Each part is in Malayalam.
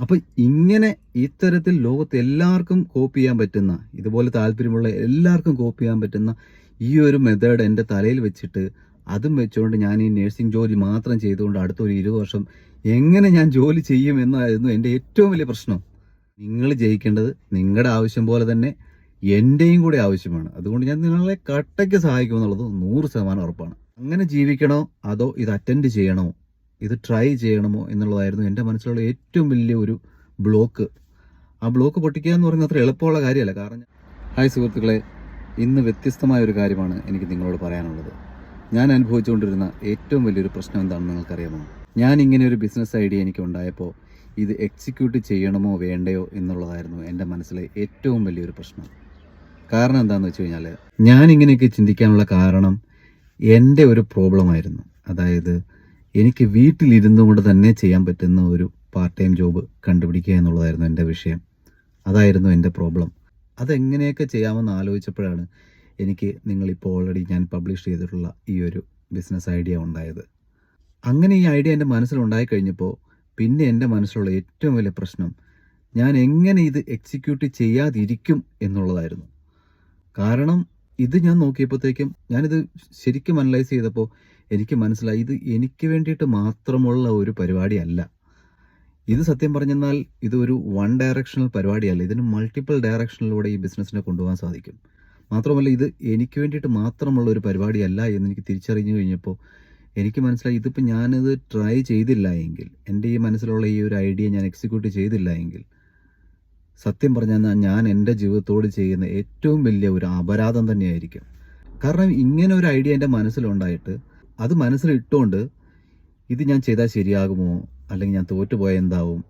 അപ്പോൾ ഇങ്ങനെ ഇത്തരത്തിൽ ലോകത്ത് എല്ലാവർക്കും കോപ്പി ചെയ്യാൻ പറ്റുന്ന, ഇതുപോലെ താല്പര്യമുള്ള എല്ലാവർക്കും കോപ്പി ചെയ്യാൻ പറ്റുന്ന ഈ ഒരു മെത്തേഡ് എൻ്റെ തലയിൽ വെച്ചിട്ട് അതും വെച്ചുകൊണ്ട് ഞാൻ ഈ നഴ്സിംഗ് ജോലി മാത്രം ചെയ്തുകൊണ്ട് അടുത്ത ഒരു 20 വർഷം എങ്ങനെ ഞാൻ ജോലി ചെയ്യും എന്നായിരുന്നു എൻ്റെ ഏറ്റവും വലിയ പ്രശ്നം. നിങ്ങൾ ജയിക്കേണ്ടത് നിങ്ങളുടെ ആവശ്യം പോലെ തന്നെ എൻ്റെയും കൂടെ ആവശ്യമാണ്. അതുകൊണ്ട് ഞാൻ നിങ്ങളെ കട്ടയ്ക്ക് സഹായിക്കുമെന്നുള്ളത് 100% ഉറപ്പാണ്. അങ്ങനെ ജീവിക്കണോ അതോ ഇത് അറ്റൻഡ് ചെയ്യണോ, ഇത് ട്രൈ ചെയ്യണമോ എന്നുള്ളതായിരുന്നു എൻ്റെ മനസ്സിലുള്ള ഏറ്റവും വലിയ ഒരു ബ്ലോക്ക്. ആ ബ്ലോക്ക് പൊട്ടിക്കുക എന്ന് പറയുന്നത് അത്ര എളുപ്പമുള്ള കാര്യമല്ല. കാരണം ഹായ് സുഹൃത്തുക്കളെ, ഇന്ന് വ്യത്യസ്തമായ ഒരു കാര്യമാണ് എനിക്ക് നിങ്ങളോട് പറയാനുള്ളത്. ഞാൻ അനുഭവിച്ചുകൊണ്ടിരുന്ന ഏറ്റവും വലിയൊരു പ്രശ്നം എന്താണെന്ന് നിങ്ങൾക്കറിയാമോ? ഞാൻ ഇങ്ങനെ ഒരു ബിസിനസ് ഐഡിയ എനിക്ക് ഉണ്ടായപ്പോൾ ഇത് എക്സിക്യൂട്ട് ചെയ്യണമോ വേണ്ടയോ എന്നുള്ളതായിരുന്നു എൻ്റെ മനസ്സിലെ ഏറ്റവും വലിയൊരു പ്രശ്നം. കാരണം എന്താണെന്ന് വെച്ച് കഴിഞ്ഞാൽ, ഞാൻ ഇങ്ങനെയൊക്കെ ചിന്തിക്കാനുള്ള കാരണം എൻ്റെ ഒരു പ്രോബ്ലമായിരുന്നു. അതായത് എനിക്ക് വീട്ടിലിരുന്നു കൊണ്ട് തന്നെ ചെയ്യാൻ പറ്റുന്ന ഒരു പാർട്ട് ടൈം ജോബ് കണ്ടുപിടിക്കുക എന്നുള്ളതായിരുന്നു എൻ്റെ വിഷയം. അതായിരുന്നു എൻ്റെ പ്രോബ്ലം. അതെങ്ങനെയൊക്കെ ചെയ്യാമെന്ന് ആലോചിച്ചപ്പോഴാണ് എനിക്ക് നിങ്ങളിപ്പോൾ ഓൾറെഡി ഞാൻ പബ്ലിഷ് ചെയ്തിട്ടുള്ള ഈ ഒരു ബിസിനസ് ഐഡിയ ഉണ്ടായത്. അങ്ങനെ ഈ ഐഡിയ എൻ്റെ മനസ്സിലുണ്ടായി കഴിഞ്ഞപ്പോൾ പിന്നെ എൻ്റെ മനസ്സിലുള്ള ഏറ്റവും വലിയ പ്രശ്നം ഞാൻ എങ്ങനെ ഇത് എക്സിക്യൂട്ട് ചെയ്യാതിരിക്കും എന്നുള്ളതായിരുന്നു. കാരണം ഇത് ഞാൻ നോക്കിയപ്പോഴത്തേക്കും, ഞാനിത് ശരിക്കും അനലൈസ് ചെയ്തപ്പോൾ എനിക്ക് മനസ്സിലായി ഇത് എനിക്ക് വേണ്ടിയിട്ട് മാത്രമുള്ള ഒരു പരിപാടിയല്ല. ഇത് സത്യം പറഞ്ഞെന്നാൽ ഇത് ഒരു വൺ ഡയറക്ഷണൽ പരിപാടിയല്ല. ഇതിന് മൾട്ടിപ്പിൾ ഡയറക്ഷനിലൂടെ ഈ ബിസിനസ്സിനെ കൊണ്ടുപോകാൻ സാധിക്കും. മാത്രമല്ല ഇത് എനിക്ക് വേണ്ടിയിട്ട് മാത്രമുള്ള ഒരു പരിപാടിയല്ല എന്നെനിക്ക് തിരിച്ചറിഞ്ഞു കഴിഞ്ഞപ്പോൾ എനിക്ക് മനസ്സിലായി, ഇതിപ്പോൾ ഞാനിത് ട്രൈ ചെയ്തില്ല എങ്കിൽ, എൻ്റെ ഈ മനസ്സിലുള്ള ഈ ഒരു ഐഡിയ ഞാൻ എക്സിക്യൂട്ട് ചെയ്തില്ല എങ്കിൽ, സത്യം പറഞ്ഞാൽ ഞാൻ എൻ്റെ ജീവിതത്തോട് ചെയ്യുന്ന ഏറ്റവും വലിയ ഒരു അപരാധം തന്നെയായിരിക്കും. കാരണം ഇങ്ങനെ ഒരു ഐഡിയ എൻ്റെ മനസ്സിലുണ്ടായിട്ട് അത് മനസ്സിലിട്ടുകൊണ്ട് ഇത് ഞാൻ ചെയ്താൽ ശരിയാകുമോ, അല്ലെങ്കിൽ ഞാൻ തോറ്റുപോയാൽ എന്താവും,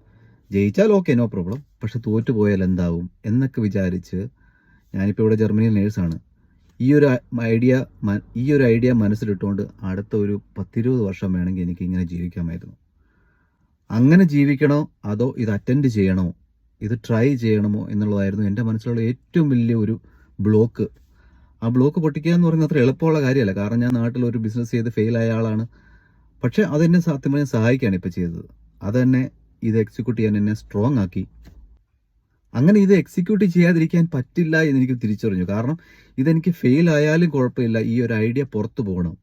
ജയിച്ചാൽ ഓക്കെ നോ പ്രോബ്ലം, പക്ഷെ തോറ്റുപോയാൽ എന്താവും എന്നൊക്കെ വിചാരിച്ച്, ഞാനിപ്പോൾ ഇവിടെ ജർമ്മനിയിൽ നേഴ്സാണ്, ഈ ഒരു ഐഡിയ മനസ്സിലിട്ടുകൊണ്ട് അടുത്ത ഒരു 10-20 വർഷം വേണമെങ്കിൽ എനിക്ക് ഇങ്ങനെ ജീവിക്കാമായിരുന്നു. അങ്ങനെ ജീവിക്കണോ അതോ ഇത് അറ്റൻഡ് ചെയ്യണോ, ഇത് ട്രൈ ചെയ്യണമോ എന്നുള്ളതായിരുന്നു എൻ്റെ മനസ്സിലുള്ള ഏറ്റവും വലിയ ഒരു ബ്ലോക്ക്. ആ ബ്ലോക്ക് പൊട്ടിക്കുക എന്ന് പറയുന്നത് അത്ര എളുപ്പമുള്ള കാര്യമല്ല. കാരണം ഞാൻ നാട്ടിൽ ഒരു ബിസിനസ് ചെയ്ത് ഫെയിലായ ആളാണ്. പക്ഷേ അതെന്നെ സത്യം പറഞ്ഞാൽ സഹായിക്കുകയാണ് ഇപ്പോൾ ചെയ്തത്. അതെന്നെ ഇത് എക്സിക്യൂട്ട് ചെയ്യാൻ എന്നെ സ്ട്രോങ് ആക്കി. അങ്ങനെ ഇത് എക്സിക്യൂട്ട് ചെയ്യാതിരിക്കാൻ പറ്റില്ല എന്നെനിക്ക് തിരിച്ചറിഞ്ഞു. കാരണം ഇതെനിക്ക് ഫെയിൽ ആയാലും കുഴപ്പമില്ല, ഈ ഒരു ഐഡിയ പുറത്തു പോകണം,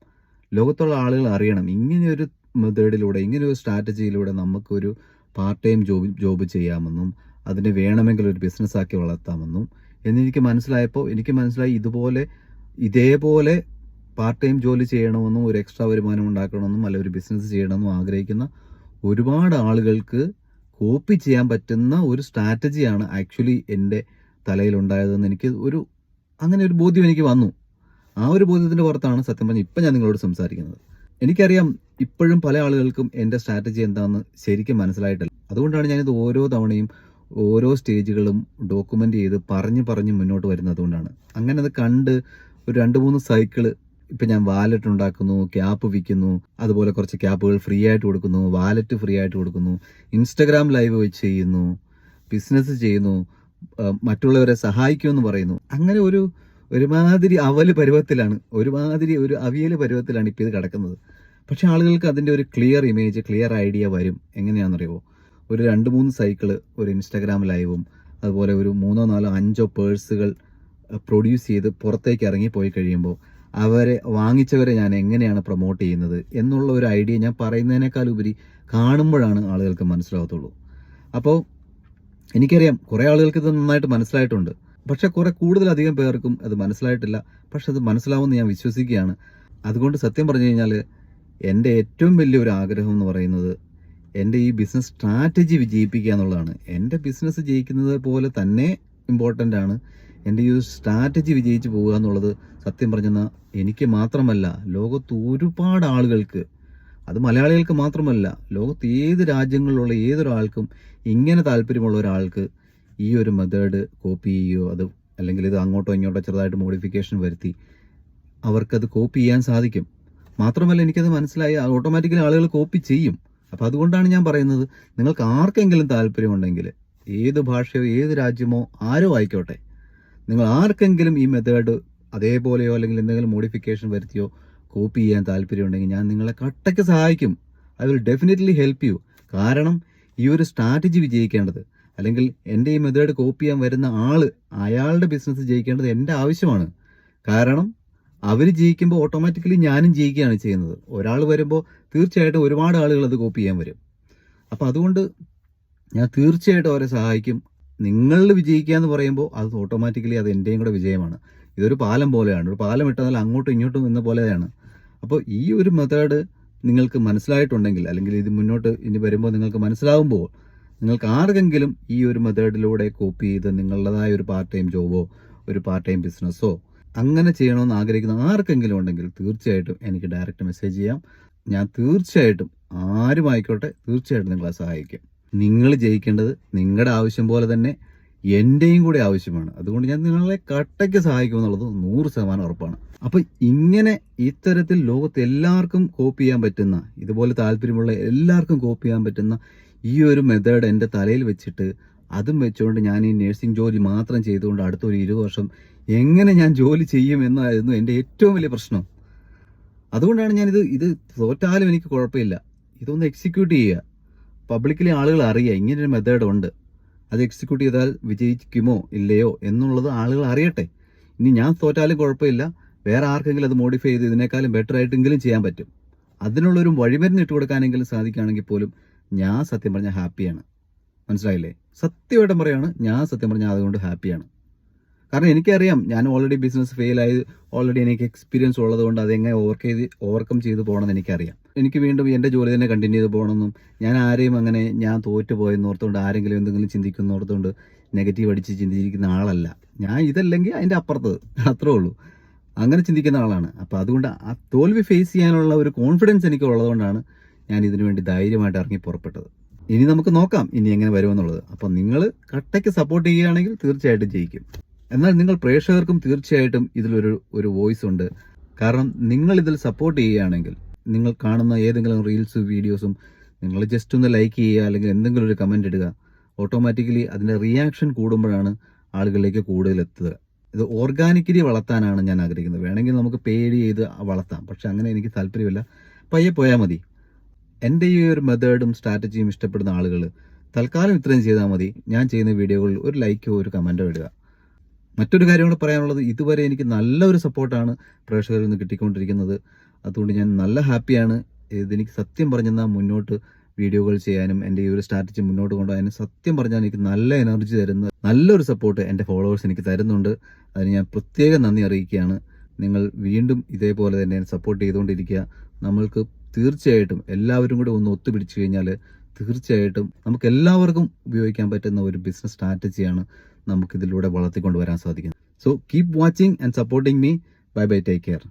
ലോകത്തുള്ള ആളുകൾ അറിയണം, ഇങ്ങനെയൊരു മെത്തേഡിലൂടെ, ഇങ്ങനെയൊരു സ്ട്രാറ്റജിയിലൂടെ നമുക്കൊരു പാർട്ട് ടൈം ജോബ് ചെയ്യാമെന്നും അതിനെ വേണമെങ്കിൽ ഒരു ബിസിനസ്സാക്കി വളർത്താമെന്നും എന്നെനിക്ക് മനസ്സിലായപ്പോൾ എനിക്ക് മനസ്സിലായി ഇതേപോലെ പാർട്ട് ടൈം ജോലി ചെയ്യണമെന്നും ഒരു എക്സ്ട്രാ വരുമാനം ഉണ്ടാക്കണമെന്നും അല്ല ഒരു ബിസിനസ് ചെയ്യണമെന്നും ആഗ്രഹിക്കുന്ന ഒരുപാട് ആളുകൾക്ക് കോപ്പി ചെയ്യാൻ പറ്റുന്ന ഒരു സ്ട്രാറ്റജിയാണ് ആക്ച്വലി എൻ്റെ തലയിലുണ്ടായതെന്ന് അങ്ങനെ ഒരു ബോധ്യം എനിക്ക് വന്നു. ആ ഒരു ബോധ്യത്തിൻ്റെ പുറത്താണ് സത്യം പറഞ്ഞാൽ ഇപ്പം ഞാൻ നിങ്ങളോട് സംസാരിക്കുന്നത്. എനിക്കറിയാം ഇപ്പോഴും പല ആളുകൾക്കും എൻ്റെ സ്ട്രാറ്റജി എന്താണെന്ന് ശരിക്കും മനസ്സിലായിട്ടില്ല. അതുകൊണ്ടാണ് ഞാനിത് ഓരോ തവണയും ഓരോ സ്റ്റേജുകളും ഡോക്യുമെൻ്റ് ചെയ്ത് പറഞ്ഞ് മുന്നോട്ട് വരുന്നത്. അതുകൊണ്ടാണ് അങ്ങനെ അത് കണ്ട് ഒരു 2-3 സൈക്കിള് ഇപ്പം ഞാൻ വാലറ്റ് ഉണ്ടാക്കുന്നു, ക്യാപ്പ് വിൽക്കുന്നു, അതുപോലെ കുറച്ച് ക്യാപ്പുകൾ ഫ്രീ ആയിട്ട് കൊടുക്കുന്നു, വാലറ്റ് ഫ്രീ ആയിട്ട് കൊടുക്കുന്നു, ഇൻസ്റ്റഗ്രാം ലൈവ് വെച്ച് ചെയ്യുന്നു, ബിസിനസ് ചെയ്യുന്നു, മറ്റുള്ളവരെ സഹായിക്കുമെന്ന് പറയുന്നു. അങ്ങനെ ഒരുമാതിരി ഒരു അവിയൽ പരുവത്തിലാണ് ഇപ്പോൾ ഇത് കിടക്കുന്നത്. പക്ഷെ ആളുകൾക്ക് അതിൻ്റെ ഒരു ക്ലിയർ ഇമേജ്, ക്ലിയർ ഐഡിയ വരും. എങ്ങനെയാണെന്നറിയുമോ? ഒരു 2-3 സൈക്കിള്, ഒരു ഇൻസ്റ്റഗ്രാം ലൈവും, അതുപോലെ ഒരു 3-4-5 പേഴ്സുകൾ പ്രൊഡ്യൂസ് ചെയ്ത് പുറത്തേക്ക് ഇറങ്ങിപ്പോയി കഴിയുമ്പോൾ വാങ്ങിച്ചവരെ ഞാൻ എങ്ങനെയാണ് പ്രൊമോട്ട് ചെയ്യുന്നത് എന്നുള്ള ഒരു ഐഡിയ ഞാൻ പറയുന്നതിനേക്കാൾ ഉപരി കാണുമ്പോഴാണ് ആളുകൾക്ക് മനസ്സിലാകത്തുള്ളൂ. അപ്പോൾ എനിക്കറിയാം കുറേ ആളുകൾക്ക് ഇത് നന്നായിട്ട് മനസ്സിലായിട്ടുണ്ട്, പക്ഷെ കൂടുതലധികം പേർക്കും അത് മനസ്സിലായിട്ടില്ല. പക്ഷെ അത് മനസ്സിലാവുമെന്ന് ഞാൻ വിശ്വസിക്കുകയാണ്. അതുകൊണ്ട് സത്യം പറഞ്ഞു കഴിഞ്ഞാൽ എൻ്റെ ഏറ്റവും വലിയൊരു ആഗ്രഹം എന്ന് പറയുന്നത് എൻ്റെ ഈ ബിസിനസ് സ്ട്രാറ്റജി വിജയിപ്പിക്കുക എന്നുള്ളതാണ്. എൻ്റെ ബിസിനസ് ജയിക്കുന്നത് പോലെ തന്നെ ഇമ്പോർട്ടൻ്റ് ആണ് എൻ്റെ ഈ സ്ട്രാറ്റജി വിജയിച്ച് പോകുക എന്നുള്ളത്. സത്യം പറഞ്ഞാൽ എനിക്ക് മാത്രമല്ല, ലോകത്ത് ഒരുപാട് ആളുകൾക്ക്, അത് മലയാളികൾക്ക് മാത്രമല്ല, ലോകത്ത് ഏത് രാജ്യങ്ങളിലുള്ള ഏതൊരാൾക്കും ഇങ്ങനെ താല്പര്യമുള്ള ഒരാൾക്ക് ഈ ഒരു മെത്തേഡ് കോപ്പി ചെയ്യുകയോ അല്ലെങ്കിൽ ഇത് അങ്ങോട്ടോ ഇങ്ങോട്ടോ ചെറുതായിട്ട് മോഡിഫിക്കേഷൻ വരുത്തി അവർക്കത് കോപ്പി ചെയ്യാൻ സാധിക്കും. മാത്രമല്ല എനിക്കത് മനസ്സിലായി, ഓട്ടോമാറ്റിക്കലി ആളുകൾ കോപ്പി ചെയ്യും. അപ്പോൾ അതുകൊണ്ടാണ് ഞാൻ പറയുന്നത്, നിങ്ങൾക്ക് ആർക്കെങ്കിലും താല്പര്യമുണ്ടെങ്കിൽ, ഏത് ഭാഷയോ ഏത് രാജ്യമോ ആരോ ആയിക്കോട്ടെ, നിങ്ങൾ ആർക്കെങ്കിലും ഈ മെത്തേഡ് അതേപോലെയോ അല്ലെങ്കിൽ എന്തെങ്കിലും മോഡിഫിക്കേഷൻ വരുത്തിയോ കോപ്പി ചെയ്യാൻ താല്പര്യമുണ്ടെങ്കിൽ ഞാൻ നിങ്ങളെ കട്ടയ്ക്ക് സഹായിക്കും. I will definitely help you. കാരണം ഈ ഒരു സ്ട്രാറ്റജി വിജയിക്കേണ്ടത്, അല്ലെങ്കിൽ എൻ്റെ ഈ മെത്തേഡ് കോപ്പി ചെയ്യാൻ വരുന്ന അയാളുടെ ബിസിനസ് ജയിക്കേണ്ടത് എൻ്റെ ആവശ്യമാണ്. കാരണം അവർ ജയിക്കുമ്പോൾ ഓട്ടോമാറ്റിക്കലി ഞാനും ജയിക്കുകയാണ് ചെയ്യുന്നത്. ഒരാൾ വരുമ്പോൾ തീർച്ചയായിട്ടും ഒരുപാട് ആളുകൾ അത് കോപ്പി ചെയ്യാൻ വരും. അപ്പോൾ അതുകൊണ്ട് ഞാൻ തീർച്ചയായിട്ടും അവരെ സഹായിക്കും. നിങ്ങൾ വിജയിക്കുക എന്ന് പറയുമ്പോൾ അത് ഓട്ടോമാറ്റിക്കലി അത് എൻ്റെയും കൂടെ വിജയമാണ്. ഇതൊരു പാലം പോലെയാണ്. ഒരു പാലം ഇട്ടാൽ അങ്ങോട്ടും ഇങ്ങോട്ടും എന്ന പോലെയാണ്. അപ്പോൾ ഈ ഒരു മെത്തേഡ് നിങ്ങൾക്ക് മനസ്സിലായിട്ടുണ്ടെങ്കിൽ, അല്ലെങ്കിൽ ഇത് മുന്നോട്ട് ഇനി വരുമ്പോൾ നിങ്ങൾക്ക് മനസ്സിലാവുമ്പോൾ, നിങ്ങൾക്ക് ആർക്കെങ്കിലും ഈ ഒരു മെത്തേഡിലൂടെ കോപ്പി ചെയ്ത് നിങ്ങളുടേതായ ഒരു പാർട്ട് ടൈം ജോബോ ഒരു പാർട്ട് ടൈം ബിസിനസ്സോ അങ്ങനെ ചെയ്യണമെന്ന് ആഗ്രഹിക്കുന്ന ആർക്കെങ്കിലും ഉണ്ടെങ്കിൽ തീർച്ചയായിട്ടും എനിക്ക് ഡയറക്റ്റ് മെസ്സേജ് ചെയ്യാം. ഞാൻ തീർച്ചയായിട്ടും ആരുമായിക്കോട്ടെ തീർച്ചയായിട്ടും നിങ്ങളെ സഹായിക്കും. നിങ്ങൾ ജയിക്കേണ്ടത് നിങ്ങളുടെ ആവശ്യം പോലെ തന്നെ എൻ്റെയും കൂടി ആവശ്യമാണ്. അതുകൊണ്ട് ഞാൻ നിങ്ങളെ കട്ടയ്ക്ക് സഹായിക്കുമെന്നുള്ളത് 100% ഉറപ്പാണ്. അപ്പോൾ ഇങ്ങനെ ഇത്തരത്തിൽ ലോകത്ത് എല്ലാവർക്കും കോപ്പി ചെയ്യാൻ പറ്റുന്ന, ഇതുപോലെ താല്പര്യമുള്ള എല്ലാവർക്കും കോപ്പി ചെയ്യാൻ പറ്റുന്ന ഈ ഒരു മെത്തേഡ് എൻ്റെ തലയിൽ വെച്ചിട്ട് അതും വെച്ചുകൊണ്ട് ഞാൻ ഈ നഴ്സിംഗ് ജോലി മാത്രം ചെയ്തുകൊണ്ട് അടുത്തൊരു 20 വർഷം എങ്ങനെ ഞാൻ ജോലി ചെയ്യും എന്നായിരുന്നു എൻ്റെ ഏറ്റവും വലിയ പ്രശ്നം. അതുകൊണ്ടാണ് ഇത് തോറ്റാലും എനിക്ക് കുഴപ്പമില്ല, ഇതൊന്ന് എക്സിക്യൂട്ട് ചെയ്യുക. പബ്ലിക്കലി ആളുകൾ അറിയുക ഇങ്ങനൊരു മെത്തേഡ് ഉണ്ട്, അത് എക്സിക്യൂട്ട് ചെയ്താൽ വിജയിക്കുമോ ഇല്ലയോ എന്നുള്ളത് ആളുകൾ അറിയട്ടെ. ഇനി ഞാൻ തോറ്റാലും കുഴപ്പമില്ല, വേറെ ആർക്കെങ്കിലും അത് മോഡിഫൈ ചെയ്ത് ഇതിനേക്കാളും ബെറ്റർ ആയിട്ടെങ്കിലും ചെയ്യാൻ പറ്റും. അതിനുള്ളൊരു വഴിമരുന്ന് ഇട്ട് കൊടുക്കാനെങ്കിലും സാധിക്കുകയാണെങ്കിൽ പോലും ഞാൻ സത്യം പറഞ്ഞാൽ ഹാപ്പിയാണ്. മനസ്സിലായില്ലേ? സത്യമായിട്ടും പറയാണ്, ഞാൻ സത്യം പറഞ്ഞാൽ അതുകൊണ്ട് ഹാപ്പിയാണ്. കാരണം എനിക്കറിയാം ഞാൻ ഓൾറെഡി ബിസിനസ് ഫെയിലായി, ഓൾറെഡി എനിക്ക് എക്സ്പീരിയൻസ് ഉള്ളതുകൊണ്ട് അതെങ്ങനെ ഓവർകം ചെയ്ത് പോകണമെന്ന് എനിക്കറിയാം. എനിക്ക് വീണ്ടും എൻ്റെ ജോലി തന്നെ കണ്ടിന്യൂ ചെയ്ത് പോകണമെന്നും, ഞാൻ ആരെയും അങ്ങനെ ഞാൻ തോറ്റു പോയെന്നോർത്തുകൊണ്ട് ആരെങ്കിലും എന്തെങ്കിലും ചിന്തിക്കുന്നോർത്തുകൊണ്ട് നെഗറ്റീവ് അടിച്ച് ചിന്തിച്ചിരിക്കുന്ന ആളല്ല ഞാൻ. ഇതല്ലെങ്കിൽ അതിൻ്റെ അപ്പുറത്ത്, അത്രേ ഉള്ളൂ. അങ്ങനെ ചിന്തിക്കുന്ന ആളാണ്. അപ്പോൾ അതുകൊണ്ട് ആ തോൽവി ഫേസ് ചെയ്യാനുള്ള ഒരു കോൺഫിഡൻസ് എനിക്ക് ഉള്ളതുകൊണ്ടാണ് ഞാൻ ഇതിനു വേണ്ടി ധൈര്യമായിട്ട് ഇറങ്ങി പുറപ്പെട്ടത്. ഇനി നമുക്ക് നോക്കാം ഇനി എങ്ങനെ വരുമെന്നുള്ളത്. അപ്പം നിങ്ങൾ കട്ടയ്ക്ക് സപ്പോർട്ട് ചെയ്യുകയാണെങ്കിൽ തീർച്ചയായിട്ടും ജയിക്കും. എന്നാൽ നിങ്ങൾ പ്രേക്ഷകർക്കും തീർച്ചയായിട്ടും ഇതിലൊരു വോയിസ് ഉണ്ട്. കാരണം നിങ്ങൾ ഇതിൽ സപ്പോർട്ട് ചെയ്യുകയാണെങ്കിൽ, നിങ്ങൾ കാണുന്ന ഏതെങ്കിലും റീൽസും വീഡിയോസും നിങ്ങൾ ജസ്റ്റ് ഒന്ന് ലൈക്ക് ചെയ്യുക, അല്ലെങ്കിൽ എന്തെങ്കിലും ഒരു കമൻറ്റ് ഇടുക. ഓട്ടോമാറ്റിക്കലി അതിൻ്റെ റിയാക്ഷൻ കൂടുമ്പോഴാണ് ആളുകളിലേക്ക് കൂടുതൽ എത്തുക. ഇത് ഓർഗാനിക്കലി വളർത്താനാണ് ഞാൻ ആഗ്രഹിക്കുന്നത്. വേണമെങ്കിൽ നമുക്ക് പേടി ചെയ്ത് വളർത്താം, പക്ഷെ അങ്ങനെ എനിക്ക് താല്പര്യമില്ല. പയ്യെ പോയാൽ മതി. എൻ്റെ ഈ ഒരു മെത്തേഡും സ്ട്രാറ്റജിയും ഇഷ്ടപ്പെടുന്ന ആളുകൾ തൽക്കാലം ഇത്രയും ചെയ്താൽ മതി. ഞാൻ ചെയ്യുന്ന വീഡിയോകളിൽ ഒരു ലൈക്കോ ഒരു കമൻറ്റോ ഇടുക. മറ്റൊരു കാര്യം കൂടെ പറയാനുള്ളത്, ഇതുവരെ എനിക്ക് നല്ലൊരു സപ്പോർട്ടാണ് പ്രേക്ഷകരിൽ നിന്ന് കിട്ടിക്കൊണ്ടിരിക്കുന്നത്. അതുകൊണ്ട് ഞാൻ നല്ല ഹാപ്പിയാണ്. ഇതെനിക്ക് സത്യം പറഞ്ഞാൽ മുന്നോട്ട് വീഡിയോകൾ ചെയ്യാനും എൻ്റെ ഈ ഒരു സ്ട്രാറ്റജി മുന്നോട്ട് കൊണ്ടുപോകാനും സത്യം പറഞ്ഞാൽ എനിക്ക് നല്ല എനർജി തരുന്ന നല്ലൊരു സപ്പോർട്ട് എൻ്റെ ഫോളോവേഴ്സ് എനിക്ക് തരുന്നുണ്ട്. അതിന് ഞാൻ പ്രത്യേകം നന്ദി അറിയിക്കുകയാണ്. നിങ്ങൾ വീണ്ടും ഇതേപോലെ തന്നെ സപ്പോർട്ട് ചെയ്തുകൊണ്ടിരിക്കുക. നമ്മൾക്ക് തീർച്ചയായിട്ടും എല്ലാവരും കൂടെ ഒന്ന് ഒത്തുപിടിച്ചു കഴിഞ്ഞാൽ തീർച്ചയായിട്ടും നമുക്ക് എല്ലാവർക്കും ഉപയോഗിക്കാൻ പറ്റുന്ന ഒരു ബിസിനസ് സ്ട്രാറ്റജിയാണ് നമുക്കിതിലൂടെ വളർത്തിക്കൊണ്ടുവരാൻ സാധിക്കുന്നത്. So keep watching and supporting me. Bye bye, take care.